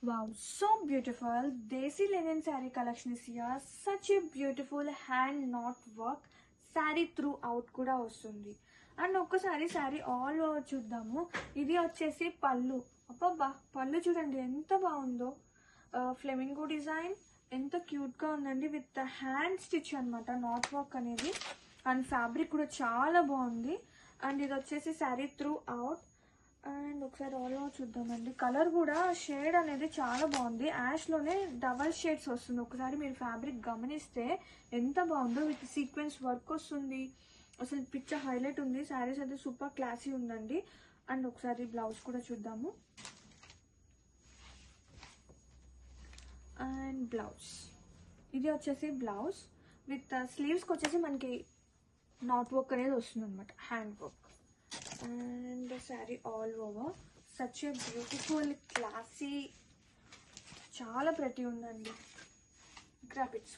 Wow, so beautiful. Desi linen saree collection is here. Such a beautiful hand knot work. Saree throughout కూడా వస్తుంది. And ఒక్కసారి sari all over చూద్దాము. ఇది వచ్చేసి పళ్ళు. అబ్బబ్బా, పళ్ళు చూడండి ఎంత బాగుందో. ఫ్లెమింగో డిజైన్ ఎంత క్యూట్గా ఉందండి. విత్ హ్యాండ్ స్టిచ్ అనమాట నాట్ వర్క్ అనేది. అండ్ ఫ్యాబ్రిక్ కూడా చాలా బాగుంది. అండ్ ఇది వచ్చేసి శారీ త్రూ అవుట్. అండ్ ఒకసారి ఆల్ ఓవర్ చూద్దామండి. కలర్ కూడా షేడ్ అనేది చాలా బాగుంది. యాష్లోనే డబల్ షేడ్స్ వస్తుంది. ఒకసారి మీరు ఫ్యాబ్రిక్ గమనిస్తే ఎంత బాగుందో. విత్ సీక్వెన్స్ వర్క్ వస్తుంది. అసలు పిక్చర్ హైలైట్ ఉంది. శారీస్ అయితే సూపర్ క్లాసీ ఉందండి. అండ్ ఒకసారి బ్లౌజ్ కూడా చూద్దాము. అండ్ బ్లౌజ్ ఇది వచ్చేసి బ్లౌజ్ విత్ స్లీవ్స్కి వచ్చేసి మనకి నాట్ వర్క్ అనేది వస్తుంది అనమాట, hand work. And sari all over such a beautiful classy, చాలా ప్రతి ఉందండి. గ్రాఫిక్స్